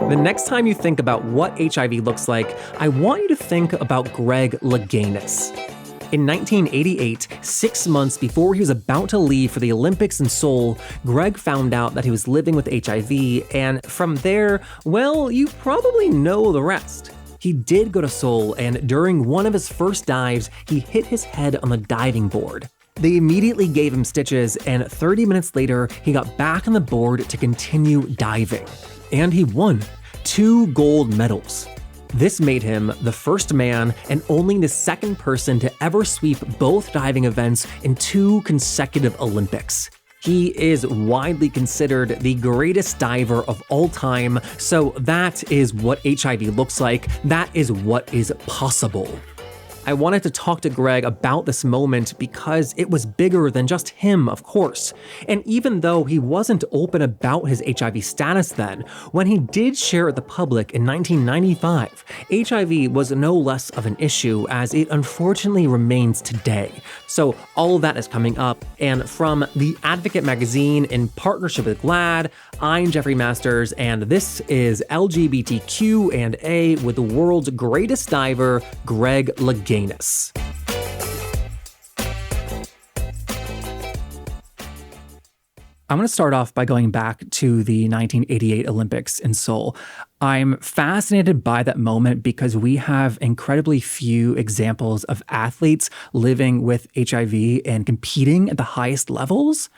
The next time you think about what HIV looks like, I want you to think about Greg Louganis. In 1988, 6 months before he was about to leave for the Olympics in Seoul, Greg found out that he was living with HIV, and from there, well, you probably know the rest. He did go to Seoul, and during one of his first dives, he hit his head on the diving board. They immediately gave him stitches, and 30 minutes later, he got back on the board to continue diving. And he won 2 gold medals. This made him the first man and only the second person to ever sweep both diving events in 2 consecutive Olympics. He is widely considered the greatest diver of all time, so that is what HIV looks like. That is what is possible. I wanted to talk to Greg about this moment because it was bigger than just him, of course. And even though he wasn't open about his HIV status then, when he did share with the public in 1995, HIV was no less of an issue as it unfortunately remains today. So all of that is coming up. And from The Advocate magazine in partnership with GLAAD, I'm Jeffrey Masters, and this is LGBTQ and A with the world's greatest diver, Greg Louganis. I'm going to start off by going back to the 1988 Olympics in Seoul. I'm fascinated by that moment because we have incredibly few examples of athletes living with HIV and competing at the highest levels.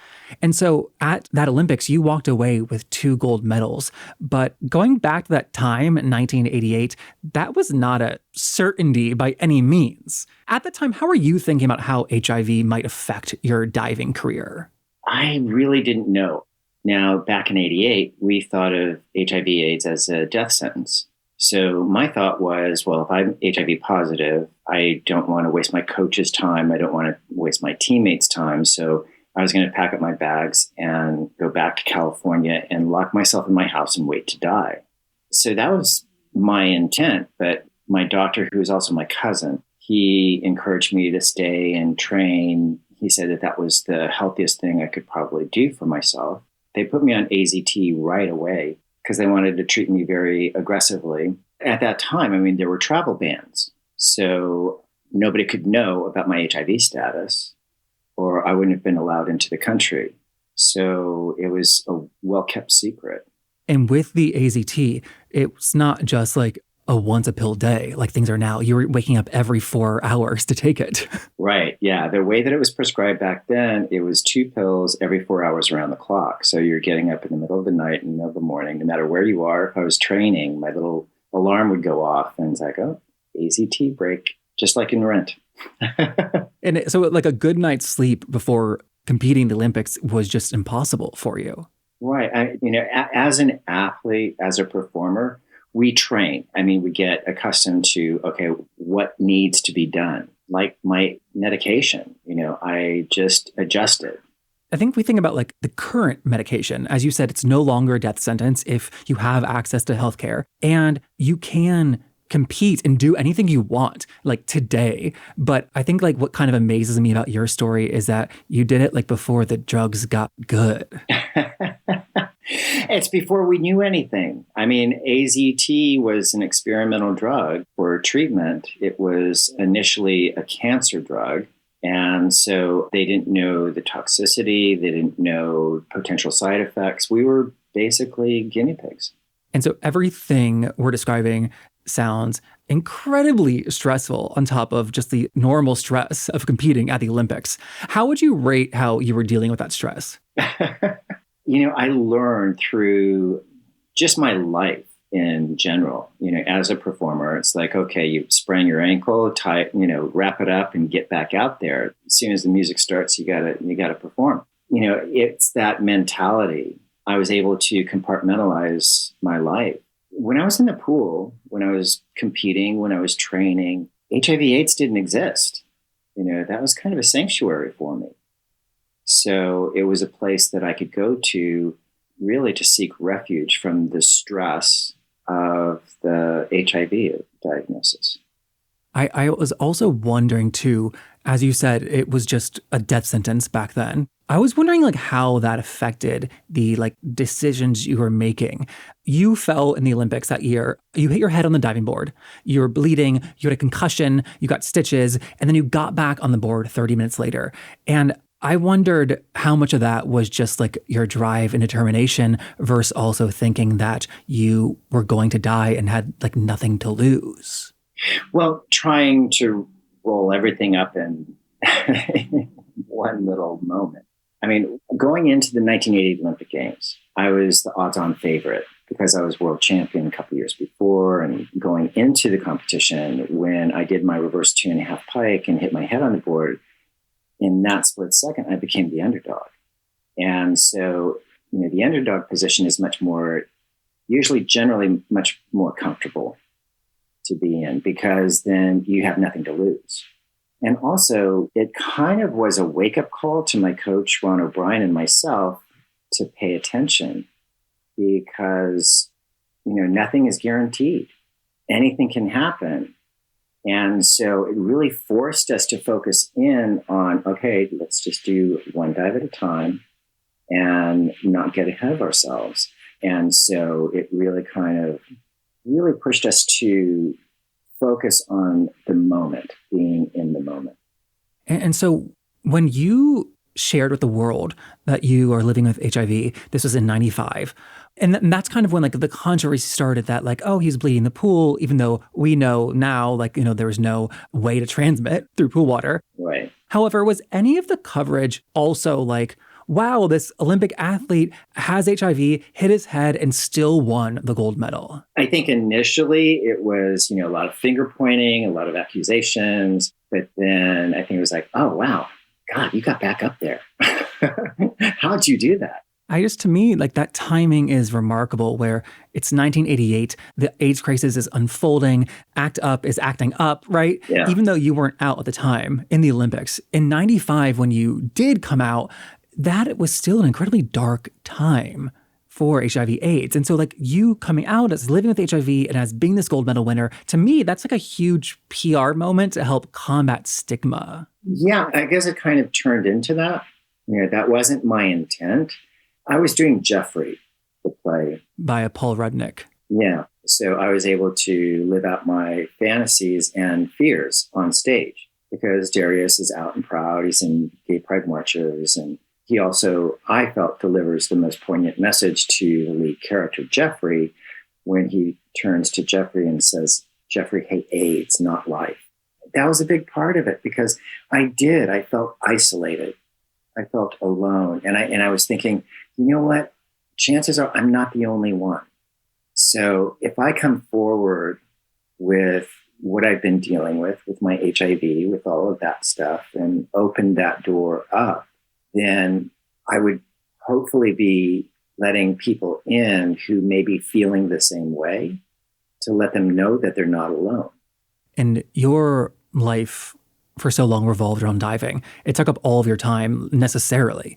And so at that Olympics, you walked away with 2 gold medals. But going back to that time in 1988, that was not a certainty by any means. At the time, how were you thinking about how HIV might affect your diving career? I really didn't know. Now, back in 88, we thought of HIV/AIDS as a death sentence. So my thought was, well, if I'm HIV positive, I don't want to waste my coach's time. I don't want to waste my teammates' time. So I was going to pack up my bags and go back to California and lock myself in my house and wait to die. So that was my intent. But my doctor, who was also my cousin, he encouraged me to stay and train. He said that that was the healthiest thing I could probably do for myself. They put me on AZT right away because they wanted to treat me very aggressively. At that time, I mean, there were travel bans. So nobody could know about my HIV status, or I wouldn't have been allowed into the country. So it was a well-kept secret. And with the AZT, it's not just like a once a pill day like things are now. You were waking up every 4 hours to take it. Right. Yeah. The way that it was prescribed back then, it was 2 pills every 4 hours around the clock. So you're getting up in the middle of the night, in the middle of the morning, no matter where you are. If I was training, my little alarm would go off and it's like, oh, AZT break, just like in Rent. And so like a good night's sleep before competing the Olympics was just impossible for you. Right. As an athlete, as a performer, we train. I mean, we get accustomed to, okay, what needs to be done? Like my medication, I just adjust it. I think we think about like the current medication. As you said, it's no longer a death sentence if you have access to healthcare and you can compete and do anything you want like today. But I think like what kind of amazes me about your story is that you did it like before the drugs got good. It's before we knew anything. I mean, AZT was an experimental drug for treatment. It was initially a cancer drug. And so they didn't know the toxicity. They didn't know potential side effects. We were basically guinea pigs. And so everything we're describing sounds incredibly stressful on top of just the normal stress of competing at the Olympics. How would you rate how you were dealing with that stress? I learned through just my life in general, as a performer, it's like, okay, you sprain your ankle, wrap it up and get back out there. As soon as the music starts, you gotta perform. It's that mentality. I was able to compartmentalize my life. When I was in the pool, when I was competing, when I was training, HIV/AIDS didn't exist. That was kind of a sanctuary for me. So it was a place that I could go to really to seek refuge from the stress of the HIV diagnosis. I was also wondering too, as you said, it was just a death sentence back then. I was wondering like how that affected the like decisions you were making. You fell in the Olympics that year. You hit your head on the diving board. You were bleeding. You had a concussion. You got stitches, and then you got back on the board 30 minutes later. And I wondered how much of that was just like your drive and determination versus also thinking that you were going to die and had like nothing to lose. Well, trying to roll everything up in one little moment. I mean, going into the 1980 Olympic Games, I was the odds-on favorite because I was world champion a couple years before. And going into the competition, when I did my reverse 2.5 pike and hit my head on the board, in that split second, I became the underdog. And so, the underdog position is generally much more comfortable to be in because then you have nothing to lose. And also, it kind of was a wake-up call to my coach, Ron O'Brien, and myself to pay attention because, nothing is guaranteed. Anything can happen. And so it really forced us to focus in on, okay, let's just do one dive at a time and not get ahead of ourselves. And so it really really pushed us to focus on the moment, being in the moment. And so when you shared with the world that you are living with HIV, this was in 95. And that's kind of when like the controversy started that like, oh, he's bleeding the pool, even though we know now, like, there was no way to transmit through pool water. Right. However, was any of the coverage also like, wow, this Olympic athlete has HIV, hit his head, and still won the gold medal? I think initially it was, a lot of finger pointing, a lot of accusations. But then I think it was like, oh, wow, God, you got back up there. How'd you do that? To me, like that timing is remarkable where it's 1988, the AIDS crisis is unfolding, ACT UP is acting up, right? Yeah. Even though you weren't out at the time in the Olympics. In 95, when you did come out, that was still an incredibly dark time for HIV AIDS. And so like you coming out as living with HIV and as being this gold medal winner, to me, that's like a huge PR moment to help combat stigma. Yeah, I guess it kind of turned into that. That wasn't my intent. I was doing Jeffrey, the play. By Paul Rudnick. Yeah. So I was able to live out my fantasies and fears on stage because Darius is out and proud. He's in gay pride marches. And he also, I felt, delivers the most poignant message to the lead character, Jeffrey, when he turns to Jeffrey and says, Jeffrey, hate AIDS, not life. That was a big part of it because I felt isolated. I felt alone. And I was thinking, you know what? Chances are I'm not the only one. So if I come forward with what I've been dealing with my HIV, with all of that stuff, and open that door up, then I would hopefully be letting people in who may be feeling the same way to let them know that they're not alone. And your life for so long revolved around diving. It took up all of your time necessarily.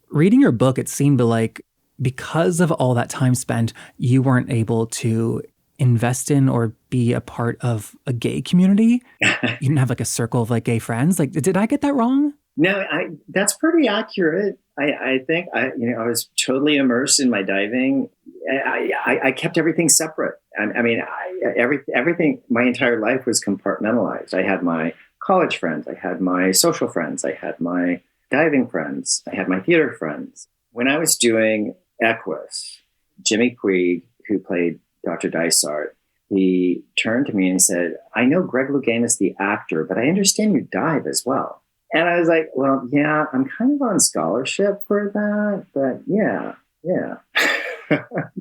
Reading your book, it seemed like because of all that time spent, you weren't able to invest in or be a part of a gay community. You didn't have like a circle of like gay friends. Like, did I get that wrong? No, that's pretty accurate. I think I was totally immersed in my diving. I kept everything separate. Everything, my entire life was compartmentalized. I had my college friends. I had my social friends. I had my diving friends. I had my theater friends. When I was doing Equus, Jimmy Puig, who played Dr. Dysart, he turned to me and said, I know Greg Louganis, the actor, but I understand you dive as well. And I was like, well, yeah, I'm kind of on scholarship for that, but yeah.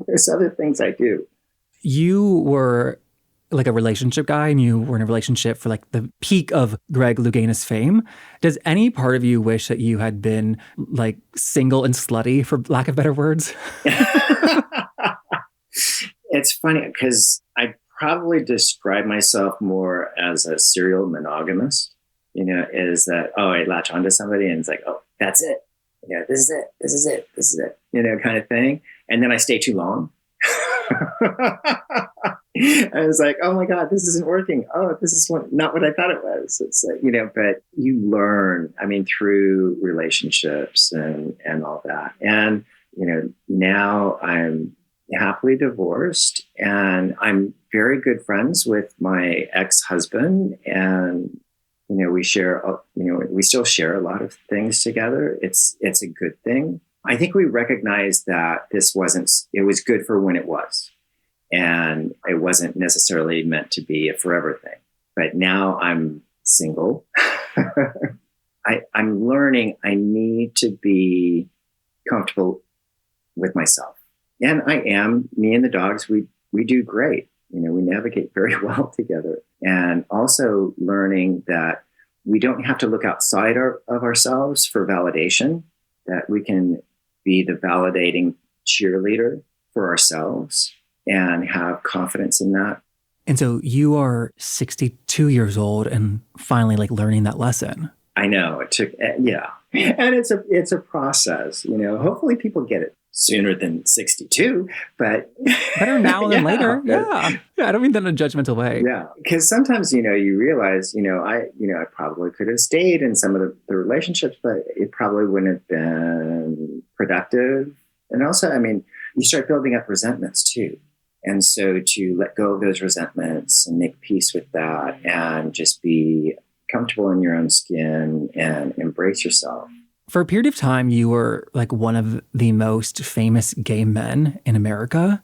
There's other things I do. You were like a relationship guy and you were in a relationship for like the peak of Greg Louganis fame. Does any part of you wish that you had been like single and slutty, for lack of better words? It's funny because I probably describe myself more as a serial monogamist. Is that, I latch onto somebody and it's like, oh, that's it. This is it, kind of thing. And then I stay too long. I was like, oh my God, this isn't working. Oh, this is not what I thought it was. It's like, but you learn, through relationships and all that. And, now I'm happily divorced and I'm very good friends with my ex-husband. And, we share, we still share a lot of things together. It's a good thing. I think we recognize that it was good for when it was. And it wasn't necessarily meant to be a forever thing. But now I'm single. I'm learning I need to be comfortable with myself. And I am. Me and the dogs, we do great. We navigate very well together. And also learning that we don't have to look outside of ourselves for validation, that we can be the validating cheerleader for ourselves and have confidence in that. And so you are 62 years old and finally learning that lesson. I know it took, yeah. And it's a process, hopefully people get it sooner than 62, but better now than later. Yeah. I don't mean that in a judgmental way. Yeah. Because sometimes, you realize, I probably could have stayed in some of the relationships, but it probably wouldn't have been productive. And also, you start building up resentments too. And so to let go of those resentments and make peace with that and just be comfortable in your own skin and embrace yourself. For a period of time, you were one of the most famous gay men in America.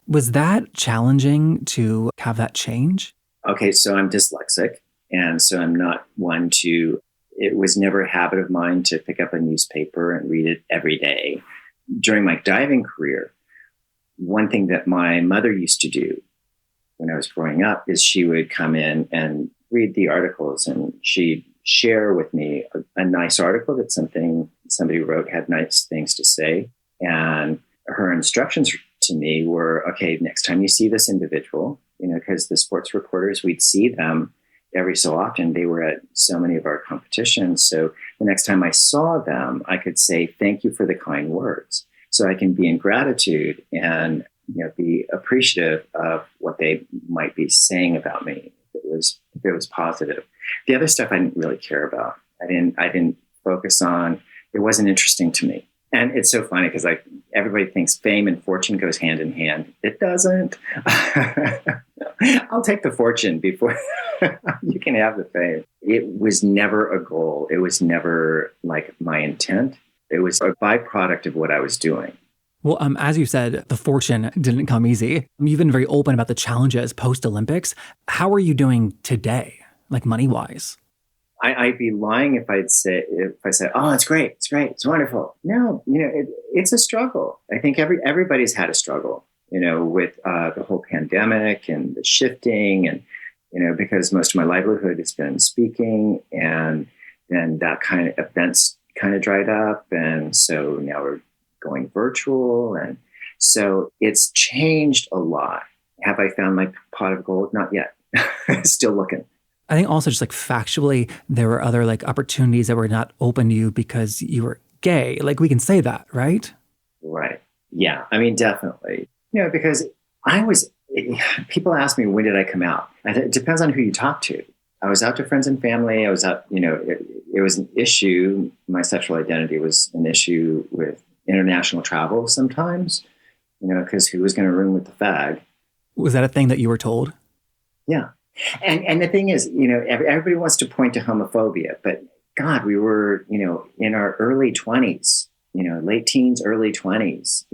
Was that challenging to have that change? Okay, so I'm dyslexic. And so I'm not one it was never a habit of mine to pick up a newspaper and read it every day. During my diving career, one thing that my mother used to do when I was growing up is she would come in and read the articles, and she'd share with me a nice article that somebody wrote, had nice things to say. And her instructions to me were, okay, next time you see this individual, because the sports reporters, we'd see them every so often. They were at so many of our competitions. So the next time I saw them, I could say, thank you for the kind words. So I can be in gratitude and be appreciative of what they might be saying about me if it was positive. The other stuff I didn't really care about. I didn't focus on. It wasn't interesting to me. And it's so funny because everybody thinks fame and fortune goes hand in hand. It doesn't. I'll take the fortune before you can have the fame. It was never a goal. It was never my intent. It was a byproduct of what I was doing. Well, as you said, the fortune didn't come easy. You've been very open about the challenges post-Olympics. How are you doing today, money-wise? I'd be lying if I said, oh, it's great, it's wonderful. No, it's a struggle. I think everybody's had a struggle, with the whole pandemic and the shifting, and because most of my livelihood has been speaking, and then that kind of events kind of dried up, and so now we're going virtual, and so it's changed a lot. Have I found my pot of gold? Not yet. Still looking. I think also just factually, there were other opportunities that were not open to you because you were gay. We can say that, right? Right. Yeah. Definitely. Because people ask me, when did I come out? It depends on who you talk to. I was out to friends and family. I was out, it was an issue. My sexual identity was an issue with international travel sometimes, because who was going to room with the fag? Was that a thing that you were told? Yeah. And the thing is, everybody wants to point to homophobia, but God, we were, in our early 20s, late teens, early 20s,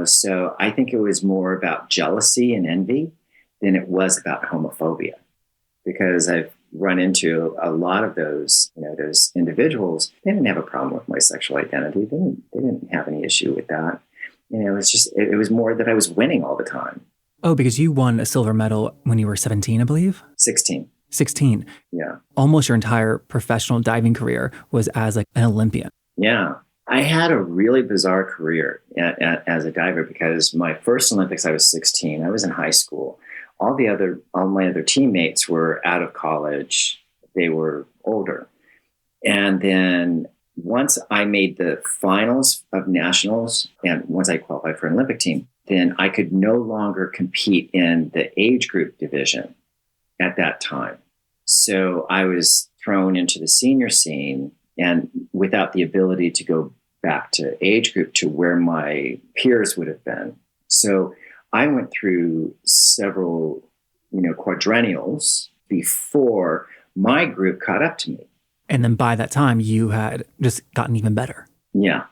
so I think it was more about jealousy and envy than it was about homophobia, because I've run into a lot of those, those individuals. They didn't have a problem with my sexual identity. They didn't have any issue with that. It was more that I was winning all the time. Oh, because you won a silver medal when you were 17, I believe? 16. 16. Yeah. Almost your entire professional diving career was as an Olympian. Yeah. I had a really bizarre career as a diver, because my first Olympics, I was 16. I was in high school. All my other teammates were out of college. They were older. And then once I made the finals of nationals, and once I qualified for an Olympic team, then I could no longer compete in the age group division at that time. So I was thrown into the senior scene and without the ability to go back to age group to where my peers would have been. So I went through several, quadrennials before my group caught up to me. And then by that time, you had just gotten even better. Yeah.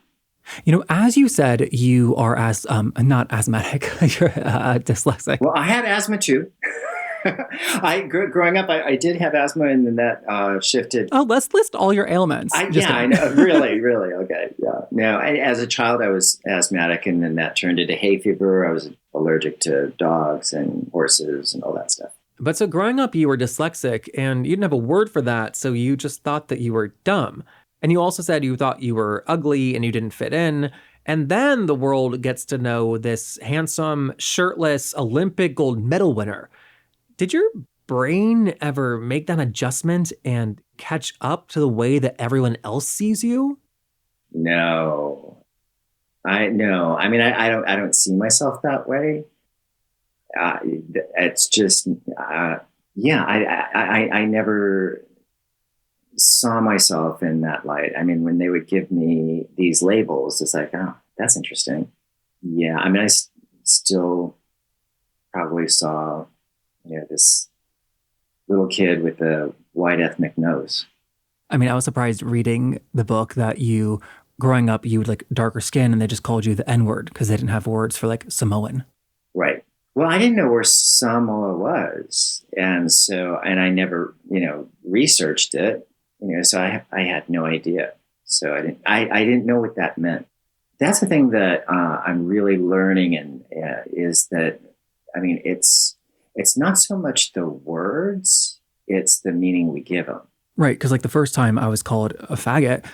As you said, you are not asthmatic, you're dyslexic. Well, I had asthma too. Growing up, I did have asthma, and then that shifted. Oh, let's list all your ailments. I know. Really, really. Okay. Yeah. Now, as a child, I was asthmatic, and then that turned into hay fever. I was allergic to dogs and horses and all that stuff. But so growing up, you were dyslexic, and you didn't have a word for that, so you just thought that you were dumb. And you also said you thought you were ugly and you didn't fit in. And then the world gets to know this handsome, shirtless, Olympic gold medal winner. Did your brain ever make that adjustment and catch up to the way that everyone else sees you? No. I mean, I don't see myself that way. It's just, I never saw myself in that light. I mean, when they would give me these labels, it's like, oh, that's interesting. Yeah. I mean, I still probably saw, this little kid with a white ethnic nose. I mean, I was surprised reading the book that growing up, you would darker skin and they just called you the N-word because they didn't have words for Samoan. Right. Well, I didn't know where Samoa was. And I never, researched it, so I had no idea. So I didn't know what that meant. That's the thing that I'm really learning is that, I mean, it's not so much the words, it's the meaning we give them. Right. Because the first time I was called a faggot,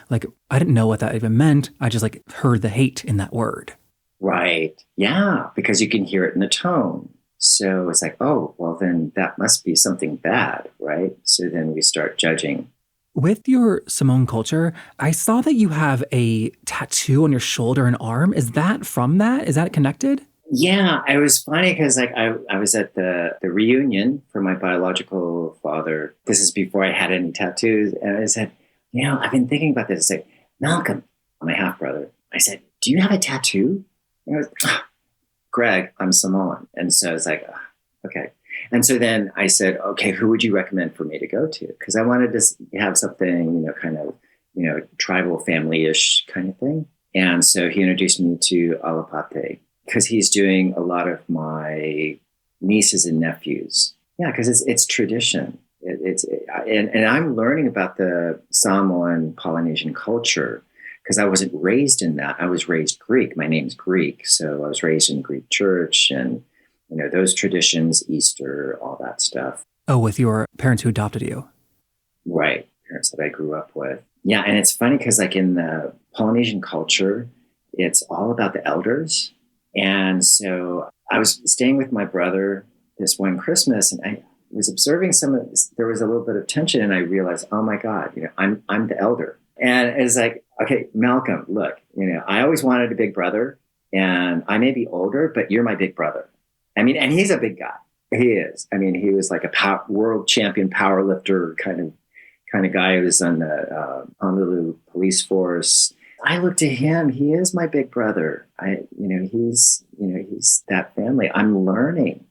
I didn't know what that even meant. I just heard the hate in that word. Right. Yeah. Because you can hear it in the tone. So it's like, oh, well, then that must be something bad. Right. So then we start judging. With your Samoan culture, I saw that you have a tattoo on your shoulder and arm. Is that from that? Is that connected? Yeah, it was funny because I was at the reunion for my biological father. This is before I had any tattoos. And I said, I've been thinking about this. I said, Malcolm, my half brother, I said, do you have a tattoo? And he was, Greg, I'm Samoan. And so it's like, okay. And so then I said, okay, who would you recommend for me to go to? Because I wanted to have something, kind of, tribal family-ish kind of thing. And so he introduced me to Alapate, because he's doing a lot of my nieces and nephews. Yeah, because it's tradition. And I'm learning about the Samoan Polynesian culture because I wasn't raised in that. I was raised Greek. My name's Greek. So I was raised in Greek church and, those traditions, Easter, all that stuff. Oh, with your parents who adopted you. Right. Parents that I grew up with. Yeah. And it's funny because in the Polynesian culture, it's all about the elders. And so I was staying with my brother this one Christmas, and I was observing there was a little bit of tension, and I realized, oh my God, I'm the elder. And it's like, okay, Malcolm, look, I always wanted a big brother, and I may be older, but you're my big brother. I mean, and he's a big guy. He is. I mean, he was like a world champion power lifter kind of guy who was on the Honolulu police force. I look to him. He is my big brother. He's that family. I'm learning.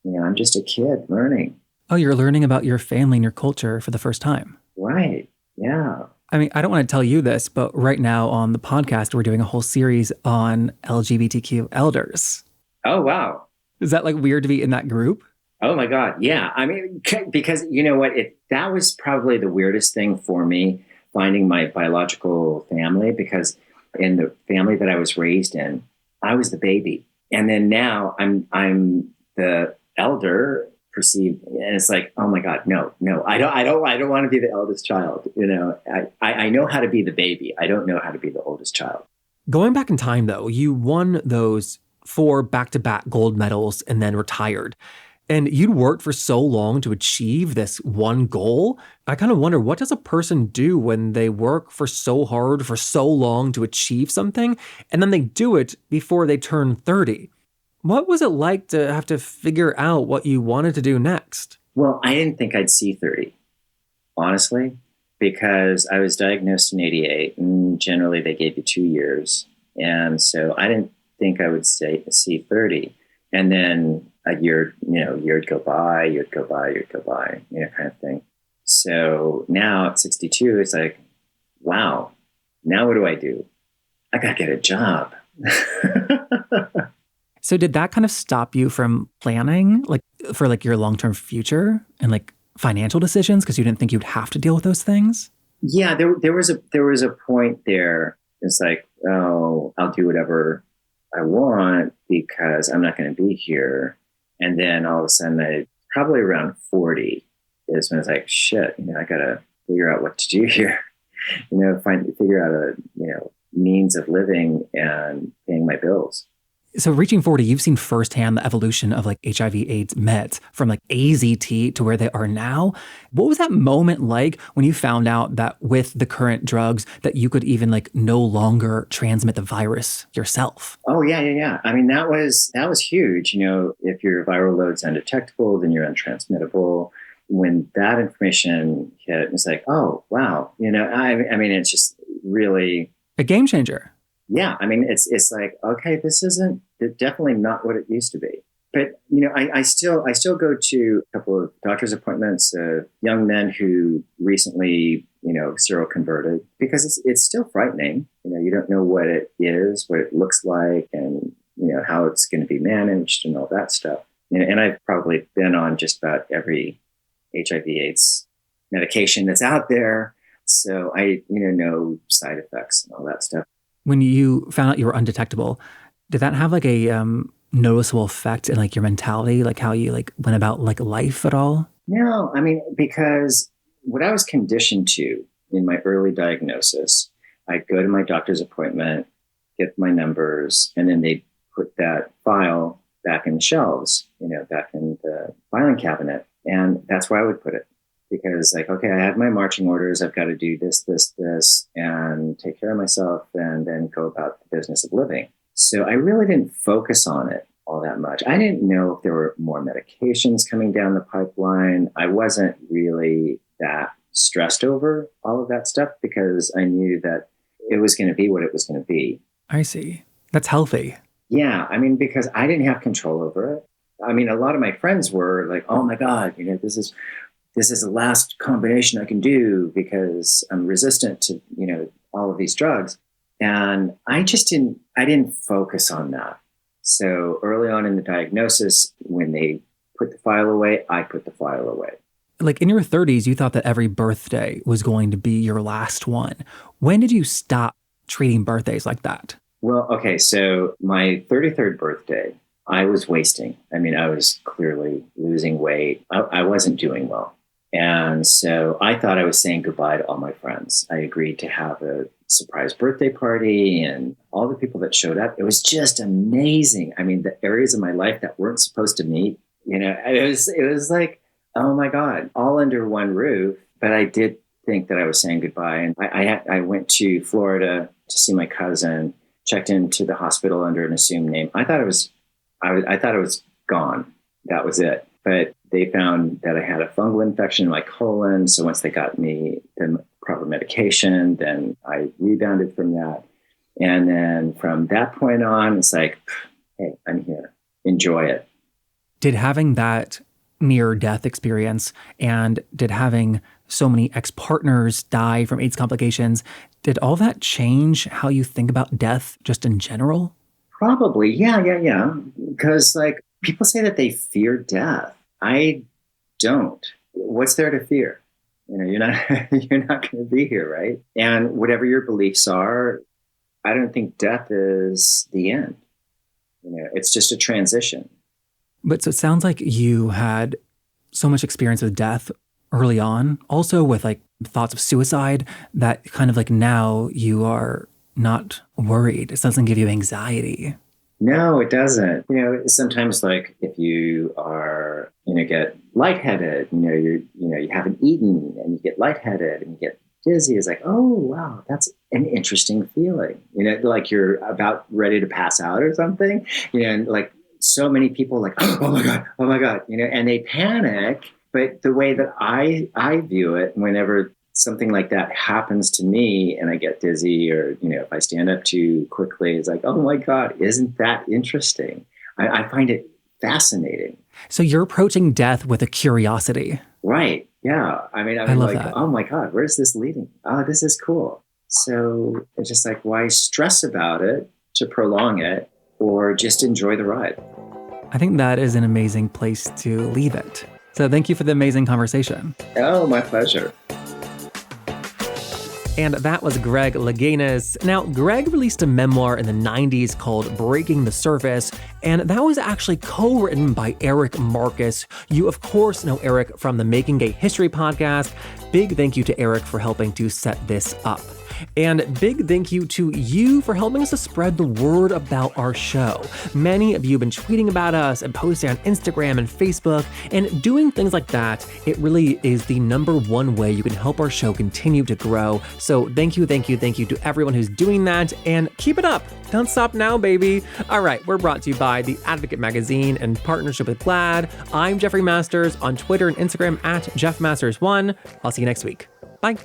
I'm just a kid learning. Oh, you're learning about your family and your culture for the first time. Right. Yeah. I mean, I don't want to tell you this, but right now on the podcast, we're doing a whole series on LGBTQ elders. Oh, wow. Is that weird to be in that group? Oh my God. Yeah. I mean, because you know what, that was probably the weirdest thing for me, finding my biological family, because in the family that I was raised in, I was the baby. And then now I'm the elder perceived. And it's like, oh my God, no, I don't want to be the eldest child. I know how to be the baby. I don't know how to be the oldest child. Going back in time though, you won those 4 back-to-back gold medals and then retired. And you'd worked for so long to achieve this one goal. I kind of wonder, what does a person do when they work for so hard for so long to achieve something, and then they do it before they turn 30? What was it like to have to figure out what you wanted to do next? Well, I didn't think I'd see 30, honestly, because I was diagnosed in 88 and generally they gave you 2 years. And so I didn't think I would see 30. And then a year, year'd go by, year'd go by, year'd go by, kind of thing. So now at 62, it's like, wow, now what do I do? I got to get a job. So did that kind of stop you from planning like for like your long-term future and like financial decisions because you didn't think you'd have to deal with those things? Yeah, there was a point there. It's like, oh, I'll do whatever I want because I'm not going to be here. And then all of a sudden, probably around 40 is when it's like, shit, I got to figure out what to do here. Figure out a means of living and paying my bills. So reaching 40, you've seen firsthand the evolution of like HIV/AIDS meds from like AZT to where they are now. What was that moment like when you found out that with the current drugs that you could even like no longer transmit the virus yourself? Oh, yeah. I mean, that was huge. If your viral load's undetectable, then you're untransmittable. When that information hit, it was like, oh, wow. I mean, it's just really a game changer. Yeah, I mean, it's like, okay, this isn't definitely not what it used to be. But I still go to a couple of doctor's appointments of young men who recently seroconverted because it's still frightening. You don't know what it is, what it looks like, and how it's going to be managed and all that stuff. And I've probably been on just about every HIV/AIDS medication that's out there, so I know side effects and all that stuff. When you found out you were undetectable, did that have like a noticeable effect in like your mentality, like how you like went about like life at all? No, I mean, because what I was conditioned to in my early diagnosis, I'd go to my doctor's appointment, get my numbers, and then they'd put that file back in the shelves, back in the filing cabinet. And that's where I would put it. Because like, okay, I have my marching orders. I've got to do this, and take care of myself and then go about the business of living. So I really didn't focus on it all that much. I didn't know if there were more medications coming down the pipeline. I wasn't really that stressed over all of that stuff because I knew that it was going to be what it was going to be. I see. That's healthy. Yeah. I mean, because I didn't have control over it. I mean, a lot of my friends were like, oh my God, this is the last combination I can do because I'm resistant to, all of these drugs. And I didn't focus on that. So early on in the diagnosis, when they put the file away, I put the file away. Like in your 30s, you thought that every birthday was going to be your last one. When did you stop treating birthdays like that? Well, okay. So my 33rd birthday, I was wasting. I mean, I was clearly losing weight. I wasn't doing well. And so I thought I was saying goodbye to all my friends. I agreed to have a surprise birthday party and all the people that showed up. It was just amazing. I mean, the areas of my life that weren't supposed to meet, it was like, oh my God, all under one roof. But I did think that I was saying goodbye. And I went to Florida to see my cousin, checked into the hospital under an assumed name. I thought it was gone. That was it. But they found that I had a fungal infection in my colon. So once they got me the proper medication, then I rebounded from that. And then from that point on, it's like, hey, I'm here. Enjoy it. Did having that near-death experience and did having so many ex-partners die from AIDS complications, did all that change how you think about death just in general? Probably. Yeah. Because like people say that they fear death. I don't. What's there to fear? You're not going to be here, right? And whatever your beliefs are, I don't think death is the end. It's just a transition. But so it sounds like you had so much experience with death early on, also with like thoughts of suicide, that kind of like now you are not worried. It doesn't give you anxiety. No, it doesn't. Sometimes like if you are, get lightheaded, you haven't eaten and you get lightheaded and you get dizzy. It's like, oh, wow, that's an interesting feeling. Like you're about ready to pass out or something, and like so many people like, oh my God, and they panic. But the way that I view it, whenever something like that happens to me and I get dizzy, or, if I stand up too quickly, it's like, oh my God, isn't that interesting? I find it fascinating. So you're approaching death with a curiosity. Right. Yeah. I love like, that. oh my God, where's this leading? Oh, this is cool. So it's just like, why stress about it to prolong it, or just enjoy the ride? I think that is an amazing place to leave it. So thank you for the amazing conversation. Oh, my pleasure. And that was Greg Louganis. Now, Greg released a memoir in the 90s called Breaking the Surface, and that was actually co-written by Eric Marcus. You, of course, know Eric from the Making Gay History podcast. Big thank you to Eric for helping to set this up. And big thank you to you for helping us to spread the word about our show. Many of you have been tweeting about us and posting on Instagram and Facebook, and doing things like that. It really is the number one way you can help our show continue to grow. So thank you to everyone who's doing that, and keep it up. Don't stop now, baby. All right, we're brought to you by The Advocate Magazine in partnership with GLAAD. I'm Jeffrey Masters on Twitter and Instagram at JeffMasters1. I'll see you next week. Bye.